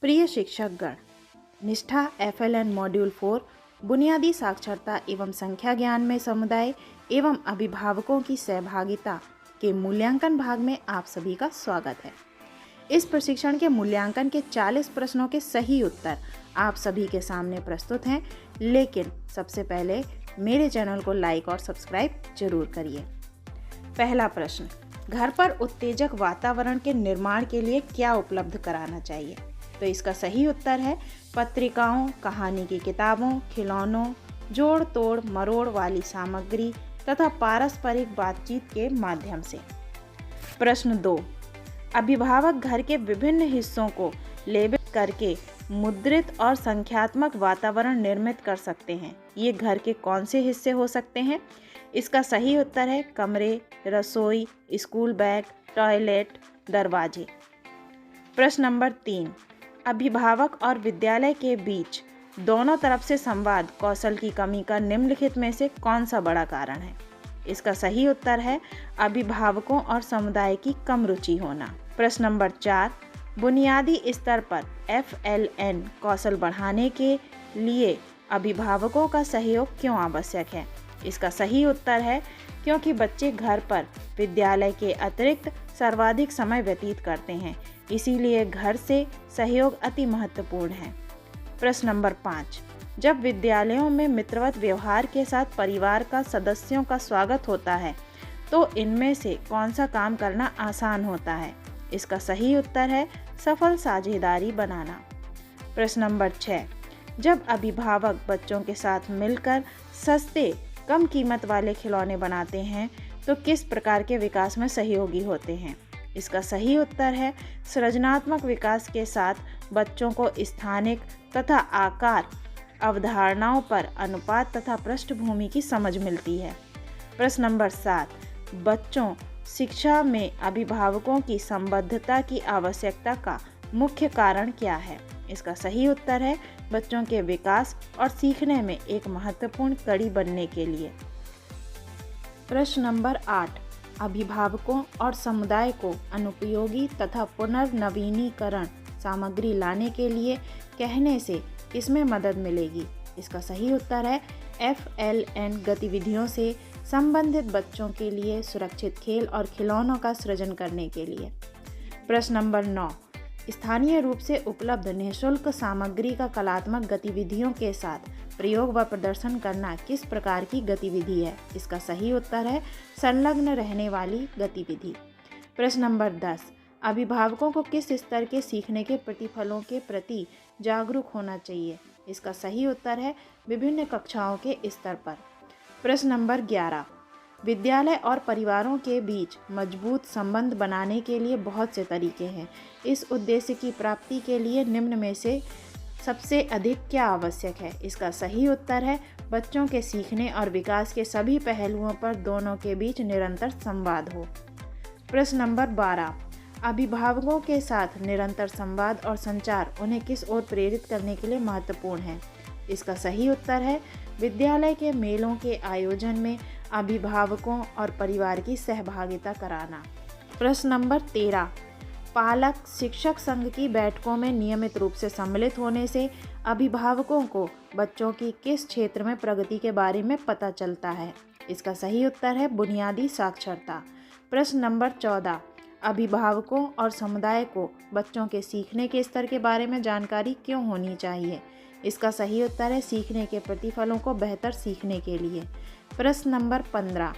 प्रिय शिक्षकगण, निष्ठा FLN module 4 बुनियादी साक्षरता एवं संख्या ज्ञान में समुदाय एवं अभिभावकों की सहभागिता के मूल्यांकन भाग में आप सभी का स्वागत है। इस प्रशिक्षण के मूल्यांकन के 40 प्रश्नों के सही उत्तर आप सभी के सामने प्रस्तुत हैं, लेकिन सबसे पहले मेरे चैनल को लाइक और सब्सक्राइब जरूर करिए। पहला प्रश्न, घर पर उत्तेजक वातावरण के निर्माण के लिए क्या उपलब्ध कराना चाहिए? तो इसका सही उत्तर है पत्रिकाओं, कहानी की किताबों, खिलौनों, जोड़ तोड़ मरोड़ वाली सामग्री तथा पारस्परिक बातचीत के माध्यम से। प्रश्न 2, अभिभावक घर के विभिन्न हिस्सों को लेबल करके मुद्रित और संख्यात्मक वातावरण निर्मित कर सकते हैं। ये घर के कौन से हिस्से हो सकते हैं? इसका सही उत्तर है कमरे, रसोई, स्कूल बैग, टॉयलेट, दरवाजे। प्रश्न नंबर 3, अभिभावक और विद्यालय के बीच दोनों तरफ से संवाद कौशल की कमी का निम्नलिखित में से कौन सा बड़ा कारण है? इसका सही उत्तर है अभिभावकों और समुदाय की कम रुचि होना। प्रश्न नंबर 4, बुनियादी स्तर पर FLN कौशल बढ़ाने के लिए अभिभावकों का सहयोग क्यों आवश्यक है? इसका सही उत्तर है क्योंकि बच्चे घर पर विद्यालय के अतिरिक्त सर्वाधिक समय व्यतीत करते हैं, इसीलिए घर से सहयोग अति महत्वपूर्ण है। प्रश्न नंबर 5, जब विद्यालयों में मित्रवत व्यवहार के साथ परिवार का सदस्यों का स्वागत होता है तो इनमें से कौन सा काम करना आसान होता है? इसका सही उत्तर है सफल साझेदारी बनाना। प्रश्न नंबर 6, जब अभिभावक बच्चों के साथ मिलकर सस्ते कम कीमत वाले खिलौने बनाते हैं तो किस प्रकार के विकास में सहयोगी होते हैं? इसका सही उत्तर है सृजनात्मक विकास के साथ बच्चों को स्थानिक तथा आकार अवधारणाओं पर अनुपात तथा पृष्ठभूमि की समझ मिलती है। प्रश्न नंबर 7, बच्चों शिक्षा में अभिभावकों की संबद्धता की आवश्यकता का मुख्य कारण क्या है? इसका सही उत्तर है बच्चों के विकास और सीखने में एक महत्वपूर्ण कड़ी बनने के लिए। प्रश्न नंबर 8, अभिभावकों और समुदाय को अनुपयोगी तथा पुनर्नवीनीकरण सामग्री लाने के लिए कहने से किसमें मदद मिलेगी? इसका सही उत्तर है FLN गतिविधियों से संबंधित बच्चों के लिए सुरक्षित खेल और खिलौनों का सृजन करने के लिए। प्रश्न नंबर 9, स्थानीय रूप से उपलब्ध निःशुल्क सामग्री का कलात्मक गतिविधियों के साथ प्रयोग व प्रदर्शन करना किस प्रकार की गतिविधि है? इसका सही उत्तर है संलग्न रहने वाली गतिविधि। प्रश्न नंबर 10, अभिभावकों को किस स्तर के सीखने के प्रतिफलों के प्रति जागरूक होना चाहिए? इसका सही उत्तर है विभिन्न कक्षाओं के स्तर पर। प्रश्न नंबर 11, विद्यालय और परिवारों के बीच मजबूत संबंध बनाने के लिए बहुत से तरीके हैं। इस उद्देश्य की प्राप्ति के लिए निम्न में से सबसे अधिक क्या आवश्यक है? इसका सही उत्तर है बच्चों के सीखने और विकास के सभी पहलुओं पर दोनों के बीच निरंतर संवाद हो। प्रश्न नंबर 12, अभिभावकों के साथ निरंतर संवाद और संचार उन्हें किस ओर प्रेरित करने के लिए महत्वपूर्ण है? इसका सही उत्तर है विद्यालय के मेलों के आयोजन में अभिभावकों और परिवार की सहभागिता कराना। प्रश्न नंबर 13, पालक शिक्षक संघ की बैठकों में नियमित रूप से सम्मिलित होने से अभिभावकों को बच्चों की किस क्षेत्र में प्रगति के बारे में पता चलता है? इसका सही उत्तर है बुनियादी साक्षरता। प्रश्न नंबर 14, अभिभावकों और समुदाय को बच्चों के सीखने के स्तर के बारे में जानकारी क्यों होनी चाहिए? इसका सही उत्तर है सीखने के प्रतिफलों को बेहतर सीखने के लिए। प्रश्न नंबर 15,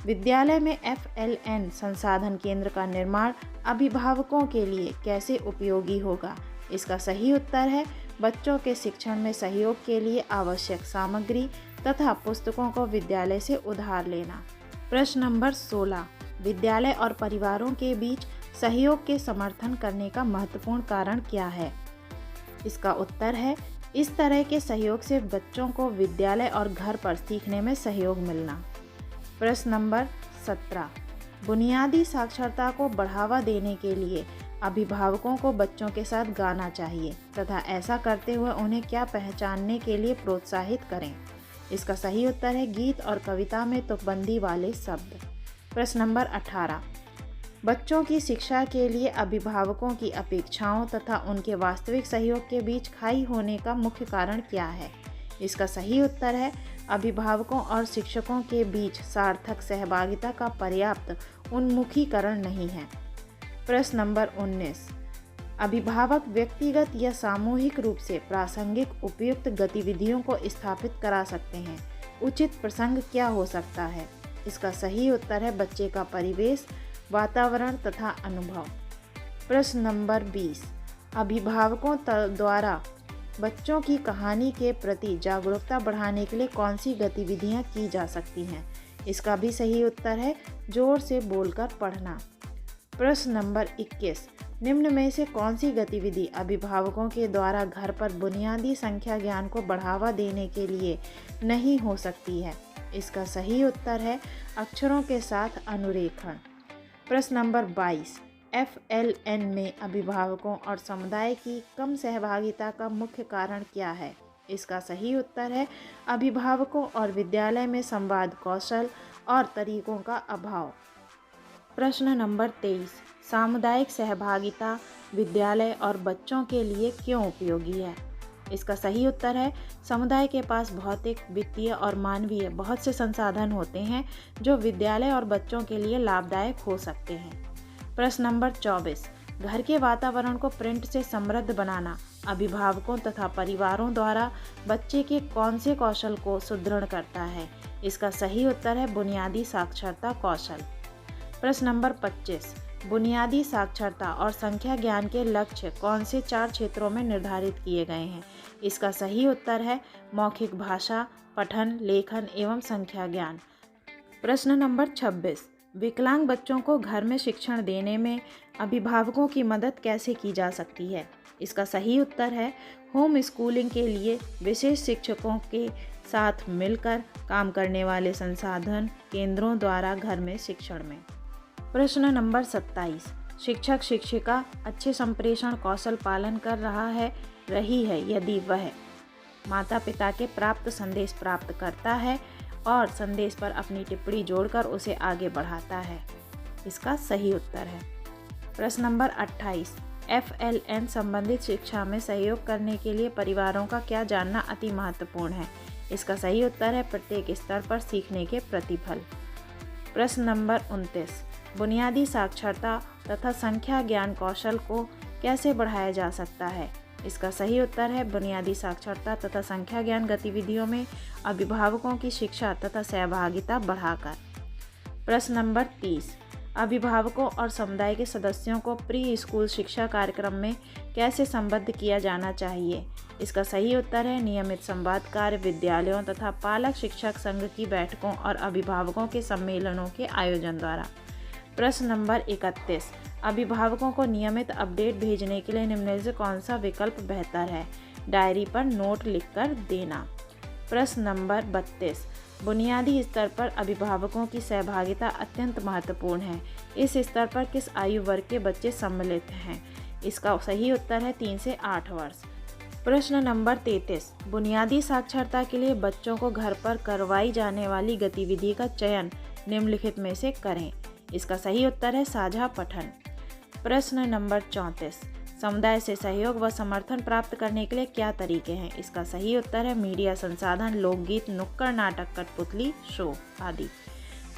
विद्यालय में FLN संसाधन केंद्र का निर्माण अभिभावकों के लिए कैसे उपयोगी होगा? इसका सही उत्तर है बच्चों के शिक्षण में सहयोग के लिए आवश्यक सामग्री तथा पुस्तकों को विद्यालय से उधार लेना। प्रश्न नंबर 16, विद्यालय और परिवारों के बीच सहयोग के समर्थन करने का महत्वपूर्ण कारण क्या है? इसका उत्तर है इस तरह के सहयोग से बच्चों को विद्यालय और घर पर सीखने में सहयोग मिलना। प्रश्न नंबर 17, बुनियादी साक्षरता को बढ़ावा देने के लिए अभिभावकों को बच्चों के साथ गाना चाहिए तथा ऐसा करते हुए उन्हें क्या पहचानने के लिए प्रोत्साहित करें? इसका सही उत्तर है गीत और कविता में तुकबंदी वाले शब्द। प्रश्न नंबर 18, बच्चों की शिक्षा के लिए अभिभावकों की अपेक्षाओं तथा उनके वास्तविक सहयोग के बीच खाई होने का मुख्य कारण क्या है? इसका सही उत्तर है अभिभावकों और शिक्षकों के बीच सार्थक सहभागिता का पर्याप्त उन्मुखीकरण नहीं है। प्रश्न नंबर 19। अभिभावक व्यक्तिगत या सामूहिक रूप से प्रासंगिक उपयुक्त गतिविधियों को स्थापित करा सकते हैं। उचित प्रसंग क्या हो सकता है? इसका सही उत्तर है बच्चे का परिवेश, वातावरण तथा अनुभव। प्रश्न नंबर 20। अभिभावकों द्वारा बच्चों की कहानी के प्रति जागरूकता बढ़ाने के लिए कौन सी गतिविधियां की जा सकती हैं? इसका भी सही उत्तर है जोर से बोलकर पढ़ना। प्रश्न नंबर 21। निम्न में से कौन सी गतिविधि अभिभावकों के द्वारा घर पर बुनियादी संख्या ज्ञान को बढ़ावा देने के लिए नहीं हो सकती है? इसका सही उत्तर है अक्षरों के साथ अनुरेखण। प्रश्न नंबर 22। FLN में अभिभावकों और समुदाय की कम सहभागिता का मुख्य कारण क्या है? इसका सही उत्तर है अभिभावकों और विद्यालय में संवाद कौशल और तरीकों का अभाव। प्रश्न नंबर 23। सामुदायिक सहभागिता विद्यालय और बच्चों के लिए क्यों उपयोगी है? इसका सही उत्तर है समुदाय के पास भौतिक, वित्तीय और मानवीय बहुत से संसाधन होते हैं जो विद्यालय और बच्चों के लिए लाभदायक हो सकते हैं। प्रश्न नंबर 24। घर के वातावरण को प्रिंट से समृद्ध बनाना अभिभावकों तथा परिवारों द्वारा बच्चे के कौन से कौशल को सुदृढ़ करता है? इसका सही उत्तर है बुनियादी साक्षरता कौशल। प्रश्न नंबर 25। बुनियादी साक्षरता और संख्या ज्ञान के लक्ष्य कौन से 4 क्षेत्रों में निर्धारित किए गए हैं? इसका सही उत्तर है मौखिक भाषा, पठन, लेखन एवं संख्या ज्ञान। प्रश्न नंबर 26। विकलांग बच्चों को घर में शिक्षण देने में अभिभावकों की मदद कैसे की जा सकती है? इसका सही उत्तर है होम स्कूलिंग के लिए विशेष शिक्षकों के साथ मिलकर काम करने वाले संसाधन केंद्रों द्वारा घर में शिक्षण में। प्रश्न नंबर 27। शिक्षक शिक्षिका अच्छे संप्रेषण कौशल पालन कर रही है यदि वह माता पिता के प्राप्त संदेश प्राप्त करता है और संदेश पर अपनी टिप्पणी जोड़कर उसे आगे बढ़ाता है। इसका सही उत्तर है। प्रश्न नंबर 28। FLN संबंधित शिक्षा में सहयोग करने के लिए परिवारों का क्या जानना अति महत्वपूर्ण है? इसका सही उत्तर है प्रत्येक स्तर पर सीखने के प्रतिफल। प्रश्न नंबर 29। बुनियादी साक्षरता तथा संख्या ज्ञान कौशल को कैसे बढ़ाया जा सकता है? इसका सही उत्तर है बुनियादी साक्षरता तथा संख्या ज्ञान गतिविधियों में अभिभावकों की शिक्षा तथा सहभागिता बढ़ाकर। प्रश्न नंबर 30। अभिभावकों और समुदाय के सदस्यों को प्री स्कूल शिक्षा कार्यक्रम में कैसे संबद्ध किया जाना चाहिए? इसका सही उत्तर है नियमित संवाद कार्य, विद्यालयों तथा पालक शिक्षक संघ की बैठकों और अभिभावकों के सम्मेलनों के आयोजन द्वारा। प्रश्न नंबर 31। अभिभावकों को नियमित अपडेट भेजने के लिए निम्न में से कौन सा विकल्प बेहतर है? डायरी पर नोट लिखकर देना। प्रश्न नंबर 32। बुनियादी स्तर पर अभिभावकों की सहभागिता अत्यंत महत्वपूर्ण है। इस स्तर पर किस आयु वर्ग के बच्चे सम्मिलित हैं? इसका सही उत्तर है 3 से 8 वर्ष। प्रश्न नंबर 33। बुनियादी साक्षरता के लिए बच्चों को घर पर करवाई जाने वाली गतिविधि का चयन निम्नलिखित में से करें। इसका सही उत्तर है साझा पठन। प्रश्न नंबर 34। समुदाय से सहयोग व समर्थन प्राप्त करने के लिए क्या तरीके हैं? इसका सही उत्तर है मीडिया संसाधन, लोकगीत, नुक्कड़ नाटक, कठपुतली शो आदि।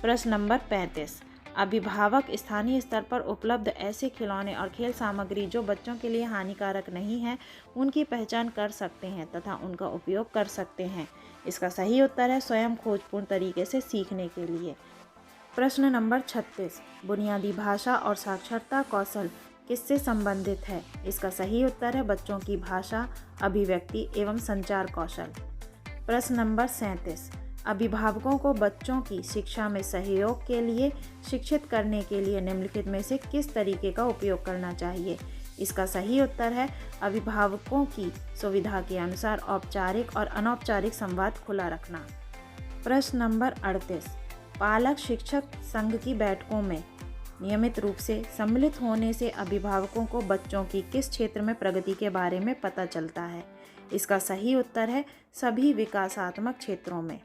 प्रश्न नंबर 35। अभिभावक स्थानीय स्तर पर उपलब्ध ऐसे खिलौने और खेल सामग्री जो बच्चों के लिए हानिकारक नहीं है उनकी पहचान कर सकते हैं तथा उनका उपयोग कर सकते हैं। इसका सही उत्तर है स्वयं खोजपूर्ण तरीके से सीखने के लिए। प्रश्न नंबर 36। बुनियादी भाषा और साक्षरता कौशल किससे संबंधित है? इसका सही उत्तर है बच्चों की भाषा, अभिव्यक्ति एवं संचार कौशल। प्रश्न नंबर 37। अभिभावकों को बच्चों की शिक्षा में सहयोग के लिए शिक्षित करने के लिए निम्नलिखित में से किस तरीके का उपयोग करना चाहिए? इसका सही उत्तर है अभिभावकों की सुविधा के अनुसार औपचारिक और अनौपचारिक संवाद खुला रखना। प्रश्न नंबर 38। पालक शिक्षक संघ की बैठकों में नियमित रूप से सम्मिलित होने से अभिभावकों को बच्चों की किस क्षेत्र में प्रगति के बारे में पता चलता है? इसका सही उत्तर है सभी विकासात्मक क्षेत्रों में।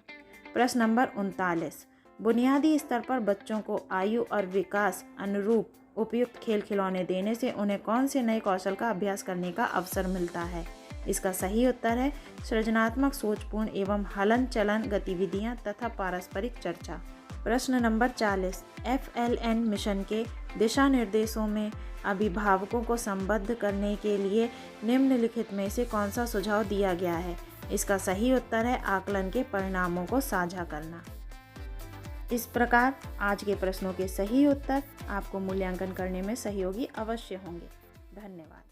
प्रश्न नंबर 39। बुनियादी स्तर पर बच्चों को आयु और विकास अनुरूप उपयुक्त खेल खिलौने देने से उन्हें कौन से नए कौशल का अभ्यास करने का अवसर मिलता है? इसका सही उत्तर है सृजनात्मक, सोचपूर्ण एवं हलन चलन गतिविधियां तथा पारस्परिक चर्चा। प्रश्न नंबर 40। FLN मिशन के दिशा निर्देशों में अभिभावकों को संबद्ध करने के लिए निम्नलिखित में से कौन सा सुझाव दिया गया है? इसका सही उत्तर है आकलन के परिणामों को साझा करना। इस प्रकार आज के प्रश्नों के सही उत्तर आपको मूल्यांकन करने में सहयोगी अवश्य होंगे। धन्यवाद।